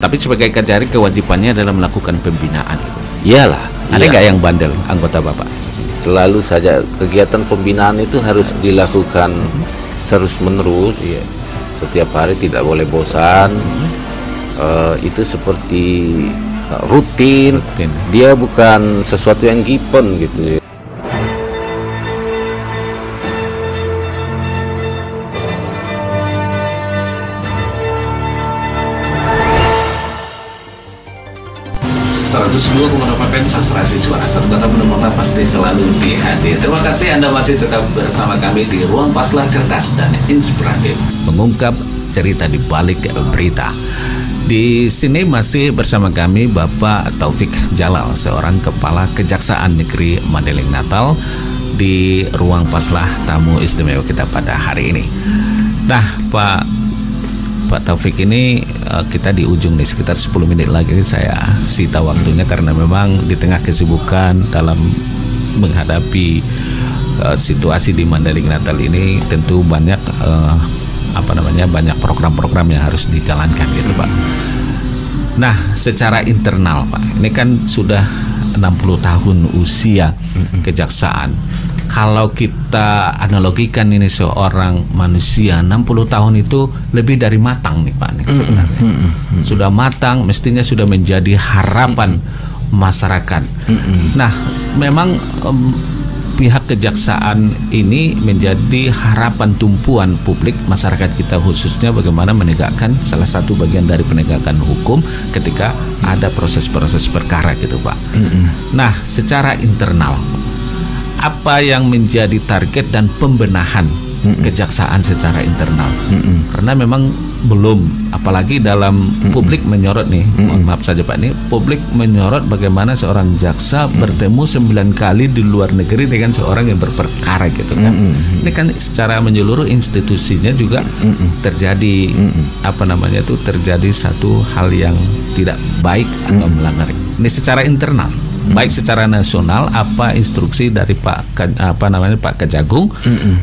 Tapi sebagai Kajari kewajibannya adalah melakukan pembinaan. Iyalah. Ada nggak yang bandel anggota Bapak? Selalu saja kegiatan pembinaan itu harus dilakukan terus menerus. Iya. Setiap hari tidak boleh bosan. Itu seperti rutin. Dia bukan sesuatu yang given gitu. Sastrasi suara serta penumpang pasti selalu di hati. Terima kasih Anda masih tetap bersama kami di Ruang Paslah Cerdas dan Inspiratif, mengungkap cerita di balik berita. Di sini masih bersama kami Bapak Taufik Jalal, seorang Kepala Kejaksaan Negeri Mandailing Natal, di Ruang Paslah tamu istimewa kita pada hari ini. Nah, Pak Taufik ini kita di ujung nih, sekitar 10 menit lagi saya sita waktunya karena memang di tengah kesibukan dalam menghadapi situasi di Mandailing Natal ini tentu banyak banyak program-program yang harus dijalankan gitu Pak. Nah, secara internal Pak, ini kan sudah 60 tahun usia kejaksaan. Kalau kita analogikan ini seorang manusia 60 tahun itu lebih dari matang nih Pak nih, sebenarnya. Sudah matang, mestinya sudah menjadi harapan masyarakat. Nah, memang pihak kejaksaan ini menjadi harapan tumpuan publik masyarakat kita, khususnya bagaimana menegakkan salah satu bagian dari penegakan hukum ketika ada proses-proses perkara gitu Pak. Nah, secara internal apa yang menjadi target dan pembenahan kejaksaan secara internal? Karena memang belum, apalagi dalam publik menyorot nih, mohon maaf saja Pak, ini publik menyorot bagaimana seorang jaksa bertemu 9 kali di luar negeri dengan seorang yang berperkara gitu kan. Ini kan secara menyeluruh institusinya juga terjadi terjadi satu hal yang tidak baik atau melanggar. Ini secara internal. Baik secara nasional, apa instruksi dari Pak Kejagung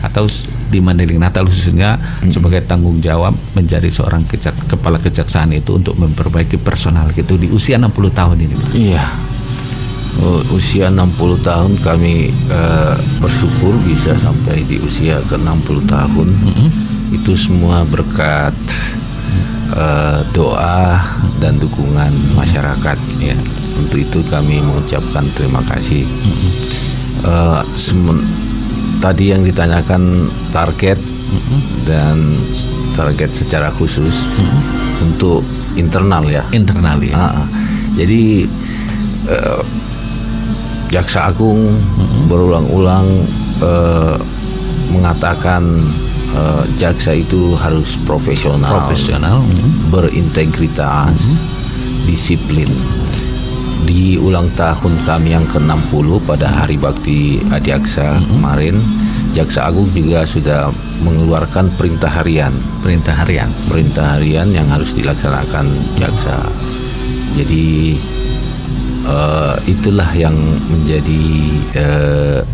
atau di Mandailing Natal khususnya sebagai tanggung jawab menjadi seorang kepala kejaksaan itu untuk memperbaiki personal gitu di usia 60 tahun ini Pak? Iya, usia 60 tahun kami bersyukur bisa sampai di usia ke 60 tahun. Itu semua berkat doa dan dukungan masyarakat ya. Untuk itu kami mengucapkan terima kasih. Tadi yang ditanyakan target dan target secara khusus untuk internal ya. Internal ya. Jadi Jaksa Agung berulang-ulang mengatakan jaksa itu harus profesional, berintegritas, disiplin. Di ulang tahun kami yang ke-60 pada Hari Bakti Adiaksa kemarin, Jaksa Agung juga sudah mengeluarkan perintah harian yang harus dilaksanakan jaksa. Jadi itulah yang menjadi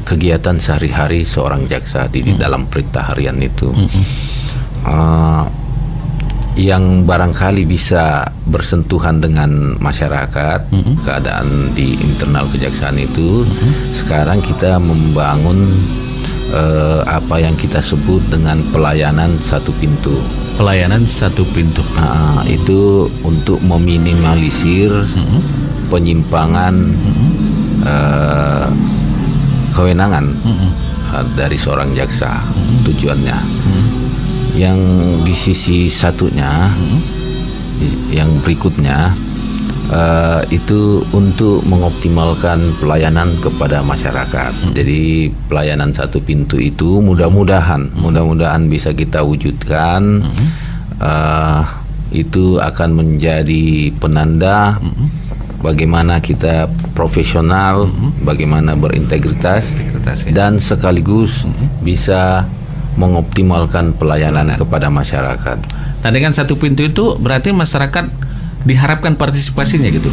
kegiatan sehari-hari seorang jaksa di dalam perintah harian itu. Yang barangkali bisa bersentuhan dengan masyarakat, keadaan di internal kejaksaan itu. Sekarang kita membangun apa yang kita sebut dengan pelayanan satu pintu. Pelayanan satu pintu. Itu untuk meminimalisir penyimpangan kewenangan dari seorang jaksa. Tujuannya. Yang di sisi satunya, yang berikutnya itu untuk mengoptimalkan pelayanan kepada masyarakat. Jadi pelayanan satu pintu itu mudah-mudahan bisa kita wujudkan. Itu akan menjadi penanda bagaimana kita profesional, bagaimana berintegritas, dan sekaligus bisa mengoptimalkan pelayanan kepada masyarakat. Nah, dengan satu pintu itu berarti masyarakat diharapkan partisipasinya gitu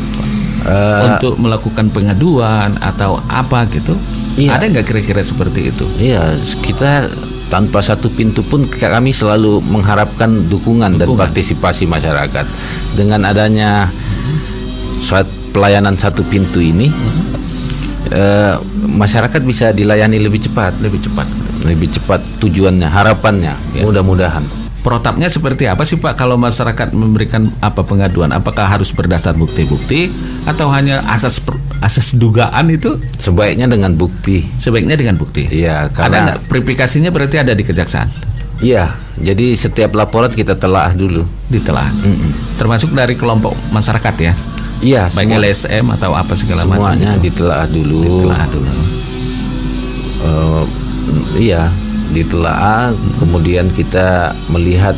untuk melakukan pengaduan atau apa gitu. Ada nggak kira-kira seperti itu? Iya, kita tanpa satu pintu pun kami selalu mengharapkan dukungan dan partisipasi masyarakat. Dengan adanya pelayanan satu pintu ini, masyarakat bisa dilayani lebih cepat tujuannya, harapannya, mudah-mudahan. Protapnya seperti apa sih Pak kalau masyarakat memberikan pengaduan? Apakah harus berdasar bukti-bukti atau hanya asas dugaan itu? Sebaiknya dengan bukti. Ada Iya, karena nggak verifikasinya berarti ada di kejaksaan? Iya, jadi setiap laporan kita telaah dulu. Ditelaah. Termasuk dari kelompok masyarakat ya? Iya, baik LSM atau apa segala macam. Semuanya ditelaah dulu. Iya, ditelaah, kemudian kita melihat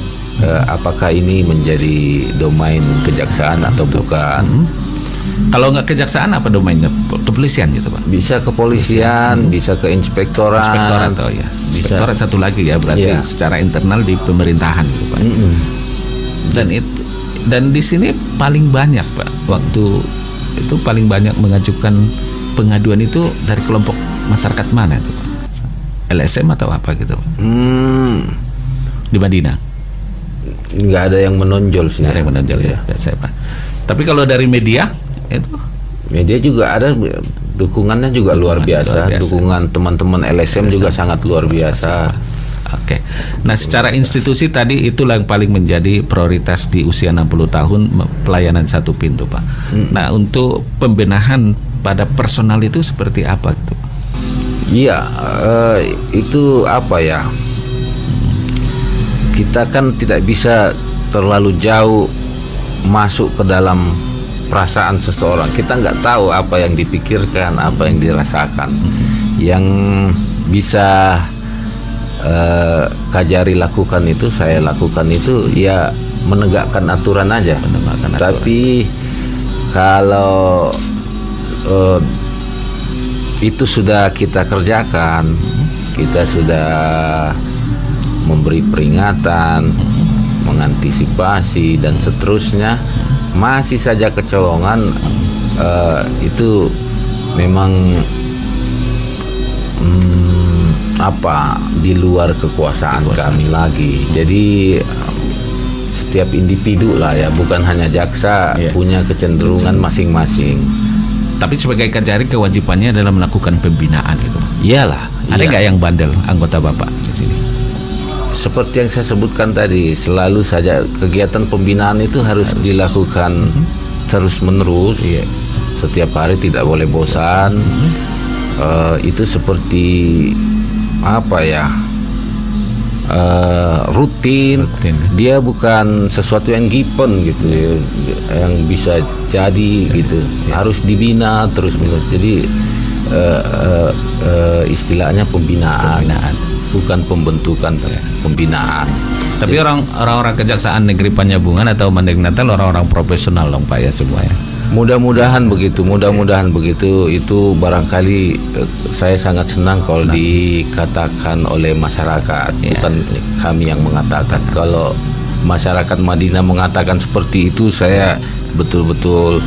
apakah ini menjadi domain kejaksaan atau bukan. Kalau nggak kejaksaan apa domainnya? Kepolisian gitu Pak? Bisa kepolisian, bisa ke inspektorat. Inspektorat satu lagi ya, berarti secara internal di pemerintahan gitu Pak. Dan di sini paling banyak Pak, waktu itu paling banyak mengajukan pengaduan itu dari kelompok masyarakat mana itu Pak? LSM atau apa gitu Pak? Di Madinah? Nggak ada yang menonjol sih. Nggak ada yang menonjol ya. Saya Pak. Tapi kalau dari media itu? Media juga ada, dukungannya juga luar biasa. Dukungan teman-teman LSM juga sangat luar biasa. Oke. Nah, secara institusi tadi itulah yang paling menjadi prioritas di usia 60 tahun pelayanan satu pintu Pak. Nah, untuk pembenahan pada personal itu seperti apa itu? Iya, itu apa ya? Kita kan tidak bisa terlalu jauh masuk ke dalam perasaan seseorang. Kita nggak tahu apa yang dipikirkan, apa yang dirasakan. Yang bisa Kajari lakukan itu, saya lakukan itu ya menegakkan aturan aja. Tapi kalau itu sudah kita kerjakan, kita sudah memberi peringatan, mengantisipasi dan seterusnya, masih saja kecolongan, itu memang di luar kekuasaan kami lagi. Jadi setiap individu lah ya, bukan hanya jaksa, punya kecenderungan masing-masing. Tapi sebagai Kajari kewajibannya adalah melakukan pembinaan itu. Iyalah. Ada nggak yang bandel anggota Bapak di sini? Seperti yang saya sebutkan tadi, selalu saja kegiatan pembinaan itu harus dilakukan terus-menerus. Setiap hari tidak boleh bosan. Itu seperti apa ya? Rutin. Dia bukan sesuatu yang given gitu ya, yang bisa jadi gitu. Harus dibina terus-menerus. Jadi istilahnya pembinaan, bukan pembentukan, pembinaan. Tapi orang-orang Kejaksaan Negeri Panjabungan atau Mandailing Natal orang-orang profesional dong Pak ya semua ya. Mudah-mudahan begitu, itu barangkali saya sangat senang kalau dikatakan oleh masyarakat, bukan kami yang mengatakan. Kalau masyarakat Madinah mengatakan seperti itu, saya betul-betul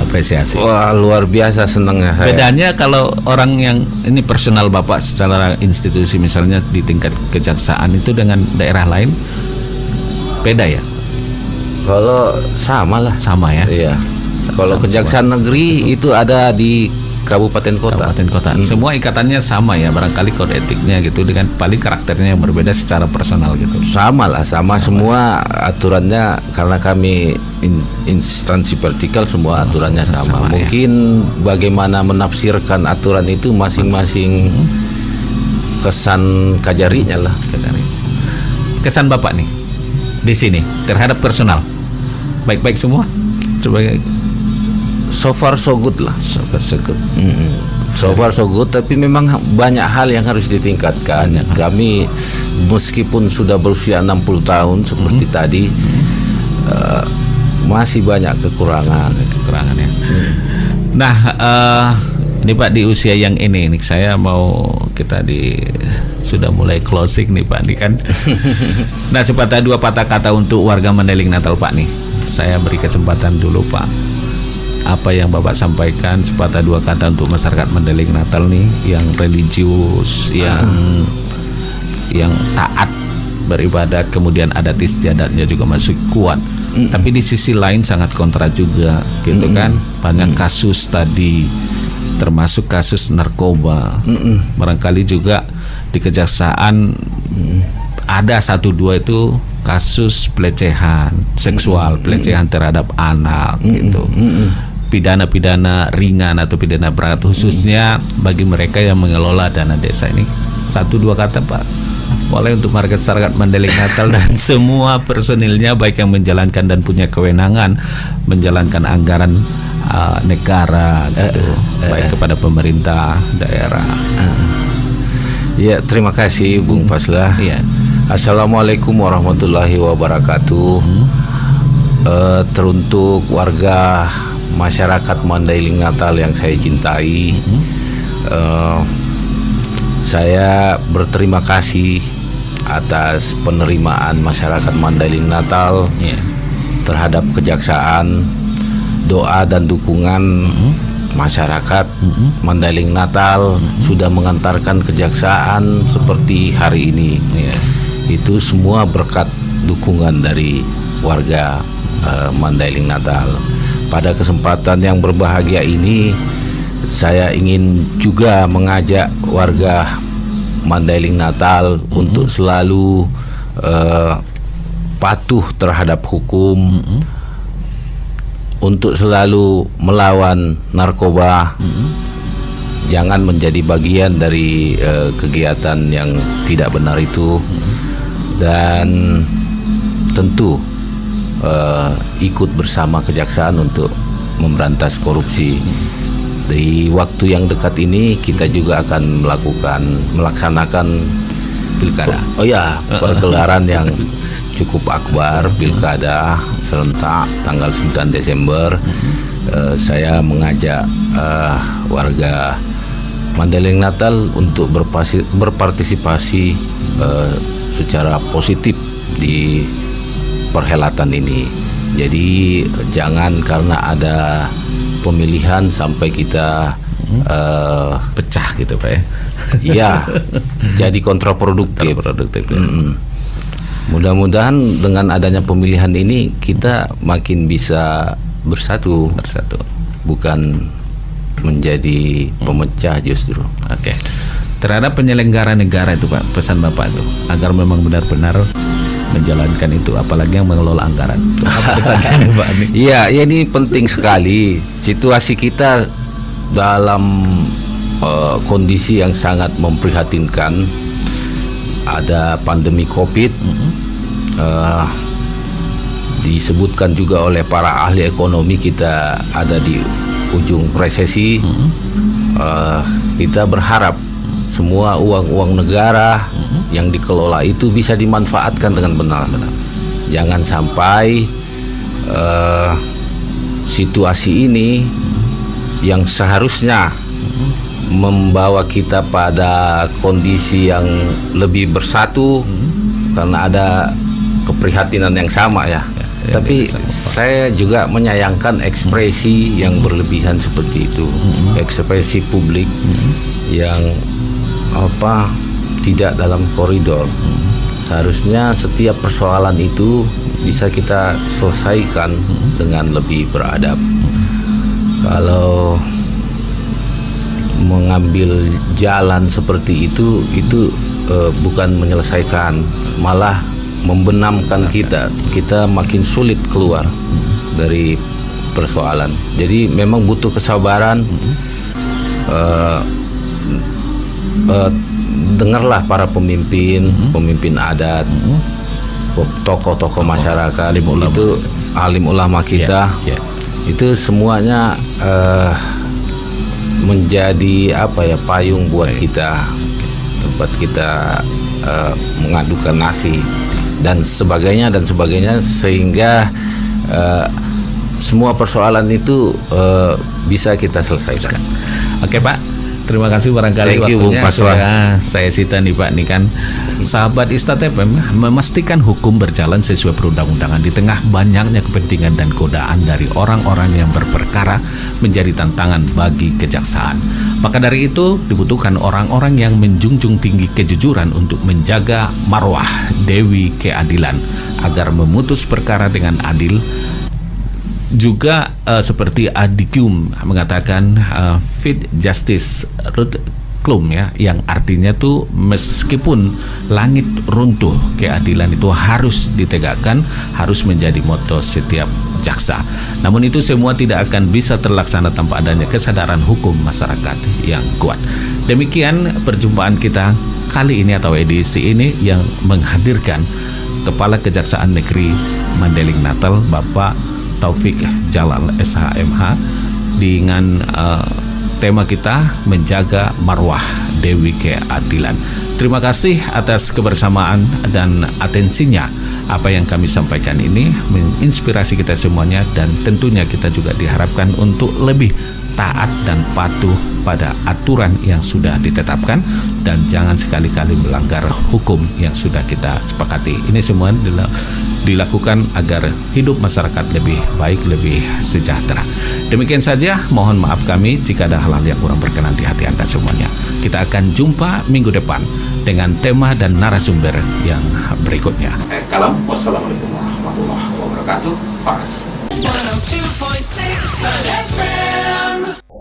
apresiasi. Wah, luar biasa senangnya saya. Bedanya kalau orang yang ini personal Bapak secara institusi misalnya di tingkat kejaksaan itu dengan daerah lain beda ya? Kalau sama lah. Sama ya? Iya. Kalau Kejaksaan Negeri itu ada di kabupaten kota. Semua ikatannya sama ya, barangkali kode etiknya gitu, dengan paling karakternya yang berbeda secara personal gitu. Sama semua aturannya, karena kami instansi vertikal, semua aturannya sama. Mungkin bagaimana menafsirkan aturan itu masing-masing kesan Kajarinya lah. Kesan Bapak nih di sini terhadap personal baik-baik semua? Sebagai so far so good lah. So far so good, tapi memang banyak hal yang harus ditingkatkan. Kami meskipun sudah berusia 60 tahun seperti tadi, masih banyak kekurangan ya. Nah, ini Pak, di usia yang ini nih, saya mau sudah mulai closing nih Pak, nih kan. Nah, sepatah dua patah kata untuk warga Mandailing Natal Pak nih. Saya beri kesempatan dulu Pak. Apa yang Bapak sampaikan sepatah dua kata untuk masyarakat Mandailing Natal nih, yang religius, yang yang taat beribadat, kemudian adat istiadatnya juga masih kuat. Tapi di sisi lain sangat kontra juga gitu kan. Banyak kasus tadi, termasuk kasus narkoba. Barangkali juga di kejaksaan ada 1-2 itu kasus pelecehan seksual, pelecehan terhadap anak gitu. Pidana-pidana ringan atau pidana berat, khususnya bagi mereka yang mengelola dana desa ini. 1-2 kata Pak, boleh untuk masyarakat Mandailing Natal dan semua personilnya, baik yang menjalankan dan punya kewenangan menjalankan anggaran negara gitu, baik kepada pemerintah daerah. Ya, terima kasih Bung Faslah. Assalamualaikum warahmatullahi wabarakatuh. Teruntuk warga masyarakat Mandailing Natal yang saya cintai, saya berterima kasih atas penerimaan masyarakat Mandailing Natal terhadap kejaksaan. Doa dan dukungan masyarakat Mandailing Natal sudah mengantarkan kejaksaan seperti hari ini. Itu semua berkat dukungan dari warga Mandailing Natal. Pada kesempatan yang berbahagia ini, saya ingin juga mengajak warga Mandailing Natal untuk selalu patuh terhadap hukum, untuk selalu melawan narkoba, jangan menjadi bagian dari kegiatan yang tidak benar itu, dan tentu ikut bersama kejaksaan untuk memberantas korupsi. Di waktu yang dekat ini kita juga akan melaksanakan pilkada. Pergelaran yang cukup akbar, pilkada serentak tanggal 9 Desember. Saya mengajak warga Mandailing Natal untuk berpartisipasi secara positif di perhelatan ini. Jadi jangan karena ada pemilihan sampai kita pecah gitu Pak ya. Iya, jadi kontraproduktif. Mudah-mudahan dengan adanya pemilihan ini kita makin bisa bersatu, bukan menjadi pemecah justru. Oke. Terhadap penyelenggara negara itu Pak, pesan Bapak itu agar memang benar-benar menjalankan itu, apalagi yang mengelola anggaran. Apa pesannya Pak? Iya, ini penting sekali. Situasi kita dalam kondisi yang sangat memprihatinkan. Ada pandemi COVID, disebutkan juga oleh para ahli ekonomi kita ada di ujung resesi. Kita berharap semua uang negara yang dikelola itu bisa dimanfaatkan dengan benar. Jangan sampai situasi ini yang seharusnya membawa kita pada kondisi yang lebih bersatu, karena ada keprihatinan yang sama ya. Tapi saya juga menyayangkan ekspresi yang berlebihan seperti itu, ekspresi publik yang tidak dalam koridor. Seharusnya setiap persoalan itu bisa kita selesaikan dengan lebih beradab. Kalau mengambil jalan seperti itu bukan menyelesaikan, malah membenamkan kita makin sulit keluar dari persoalan. Jadi memang butuh kesabaran. Dengarlah para pemimpin adat, tokoh-tokoh masyarakat, itu alim ulama kita, itu semuanya menjadi payung buat kita, tempat kita mengadukan nasib dan sebagainya, sehingga semua persoalan itu bisa kita selesaikan. Oke Pak, terima kasih barangkali waktunya. Saya Sita nih Pak, nih kan sahabat Istat FM memastikan hukum berjalan sesuai perundang-undangan di tengah banyaknya kepentingan dan godaan dari orang-orang yang berperkara menjadi tantangan bagi kejaksaan. Maka dari itu dibutuhkan orang-orang yang menjunjung tinggi kejujuran untuk menjaga marwah Dewi Keadilan agar memutus perkara dengan adil. Juga seperti Adikum mengatakan fit justice root klum, ya, yang artinya tuh meskipun langit runtuh, keadilan itu harus ditegakkan, harus menjadi moto setiap jaksa. Namun itu semua tidak akan bisa terlaksana tanpa adanya kesadaran hukum masyarakat yang kuat. Demikian perjumpaan kita kali ini atau edisi ini yang menghadirkan Kepala Kejaksaan Negeri Mandailing Natal, Bapak Taufik Jalal SHMH, dengan tema kita menjaga marwah Dewi Keadilan. Terima kasih atas kebersamaan dan atensinya. Apa yang kami sampaikan ini menginspirasi kita semuanya, dan tentunya kita juga diharapkan untuk lebih taat dan patuh pada aturan yang sudah ditetapkan, dan jangan sekali-kali melanggar hukum yang sudah kita sepakati. Ini semua dilakukan agar hidup masyarakat lebih baik, lebih sejahtera. Demikian saja, mohon maaf kami jika ada hal-hal yang kurang berkenan di hati Anda semuanya. Kita akan jumpa minggu depan dengan tema dan narasumber yang berikutnya. Wassalamualaikum warahmatullahi wabarakatuh. Pas. 102.6 FM.